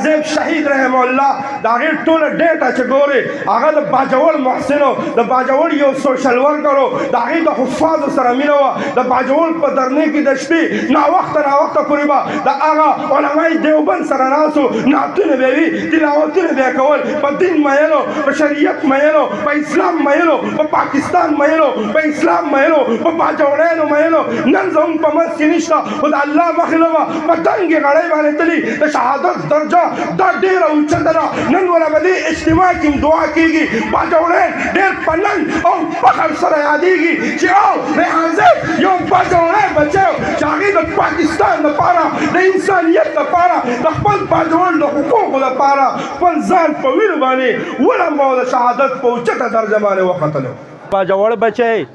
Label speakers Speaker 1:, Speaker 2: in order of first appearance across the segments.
Speaker 1: ریاض شهید رحم الله دا غیر ټول ډیټا چې ګوري هغه د باجوړ محسنو د باجوړ یو سوشل ورکرو دا غیر د حفاظ سره مینه و د باجوړ په درنې کې د شپې نا وخت پورې به د هغه علماء دیوبند سره راسو نعتونه به وي تلاوتونه به کول په دین مینو په شریعت مینو په اسلام مینو په پاکستان مینو په اسلام مینو په باجوړانو مینو نن زموږ په منځ کې نشته خو د الله مخې له په دنګې غړۍ باندې تلي د شهادت درجه دا ډېره اوچته ده نن ولا په دې اجتماع کې دعا کېږي باجوړان ډېر په ننګ او فخر سره یادېږي چې او ریحان صاحب یو باجوړی بچی چې هغې د پاکستان دپاره د انسانیت دپاره د خپل باجوړ د حقوقو دپاره خپل ځان په وینو باندې ولمبه او د شهادت په اوچته درجه باندې وختلو باجوړ بچی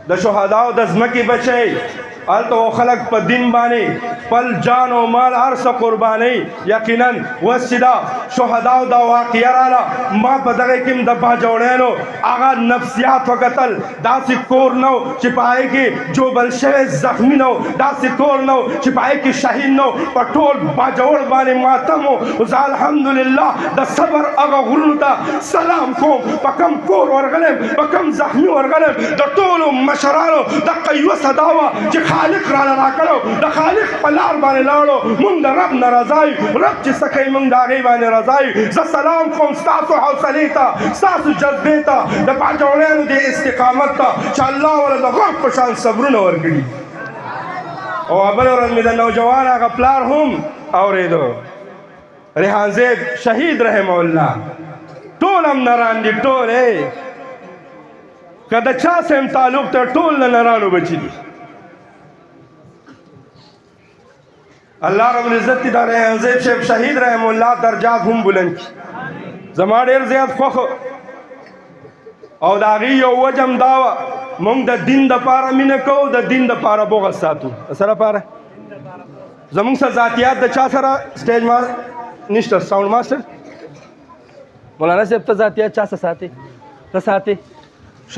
Speaker 1: د شهداو د ځمکې بچی هلته خلک په دین باندې خپل جان او مال هر څه قربانوي یقینا اوس چې دا شهداو دا واقعه راله ما په دغه کې د باجوړیانو هغه نفسیات وکتل داسې کور نه و چې په هغې کې جوبل شوی زخمي نه و داسې کور نه و چې په هغې کې شهید نه و په ټول باجوړ باندې ماتم و زه الحمدلله د صبر هغه غرونو ته سلام کوم په کم کور ورغلم په کم زخمي ورغلم د ټولو مشرانو دقه یوه صدا وه چې خالق راله راکړو د خالق په لار باندې لاړو مونږ د رب نه رضا یو رب چې څه کوي مونږ د هغې باندې رضا یو زه سلام کوم ستاسو حوصلې ته ستاسو جذبې ته د باجوړیانو د استقامت ته چې الله وله د غرب په شان صبرونه ورکړي او بله ورځ مې د نوجوان هغه پلار هم اورېدو ریحان صاحب شهید رحمه الله ټول هم نران دي ټول که د چا سم تعلق ته ټول نه نرانو بچي دي الله رب العزت دا ریحان صاحب شیخ شهید رحم الله درجات هم بلند کړي زما ډېر زیات خوښ او د هغې یو وجه هم دا وه موږ د دین دپاره مینه کوو د دین دپاره بغض ساتو د څه لپاره زموږ سره ذاتیات د چا سره سټیج ما نشته ساؤنډ ماسټر مولانا صاحب ته ذاتیات چا سره ساتې ته ساتې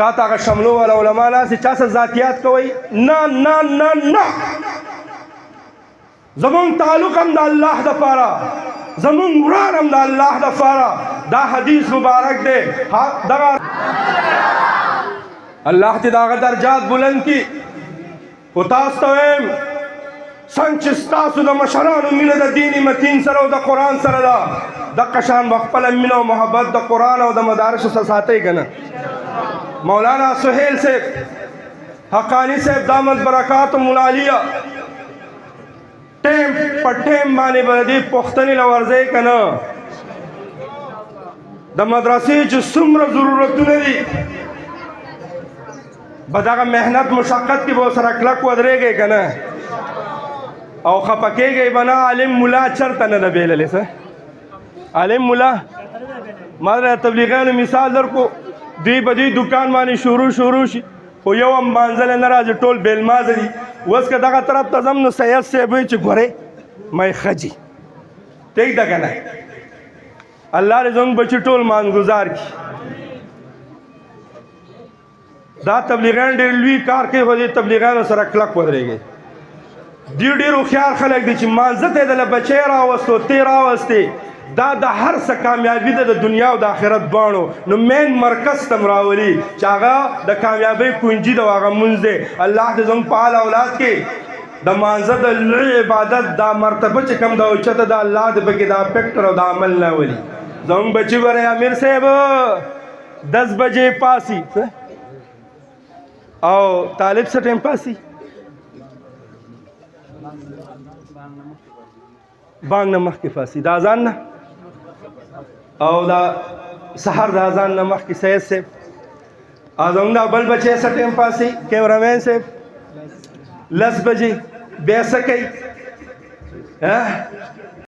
Speaker 1: شاته هغه شملو والا علما ناستې چا سره ذاتیات کوئ نه نه نه نه زمون تعلق هم د الله دپاره زمون وران هم د الله دپاره دا حدیث مبارک دی دغه الله دې د هغه درجات بلند کړي خو تاسو ته وایم څنګه چې ستاسو د مشرانو مینه د دین متین سره او د قرآن سره ده دقه شان به خپله مینه او محبت د قرآن او د مدارسو سره ساتئ که نه مولانا سهیل صاحب حقانی صاحب دامت برکات ملالیه ټیم په ټیم باندې به د دې پوښتنې له ورځئ که نه د مدرسې چې څومره ضرورتونه دي به دغه محنت مشقت کې به ورسره کلک ودرېږئ که نه او خفه کېږئ به نه عالم ملا چېرته نه ده بېللی څه عالم ملا ما د تبلیغیانو مثال درکو دوی په دې دکان باندې شروع شي خو یو هم مانځلی نه راځي ټول بېلمازه دي اوس که دغه طرف ته ځم نو سید صاحب وایي چې ګورئ مې ښه جي ټیک ده که نه الله دې زموږ بچي ټول مانګزار کړي دا تبلیغیان ډېر لوی کار کوي خو دې تبلیغیانو سره کلک ودرېږئ دوی ډېر هوښیار خلک دي چې مانځه ته یې دله بچی راوستو تی راوستې دا د هر څه کامیابي ده د دنیا او د آخرت دواړو نو مین مرکز ته م راولي چې هغه د کامیابۍ کنجي ده او هغه مونځ دی الله دې زموږ په حال اولاد کې د مانځه د لوی عبادت دا مرتبه چې کوم ده اوچته ده الله دې پکې دا فکر او دا عمل نه ولي زموږ بچي ګورئ امیر صاحب 10 بجې پاسي او طالب څه ټایم پاسي بانګ نه مخکې پاسي د اذان نه او دا سحر د اذان نه مخکې سید صاحب او زموږ دا بل بچی څه ټایم پاسي کیمرامین صاحب 10 بجې بیا څه کوي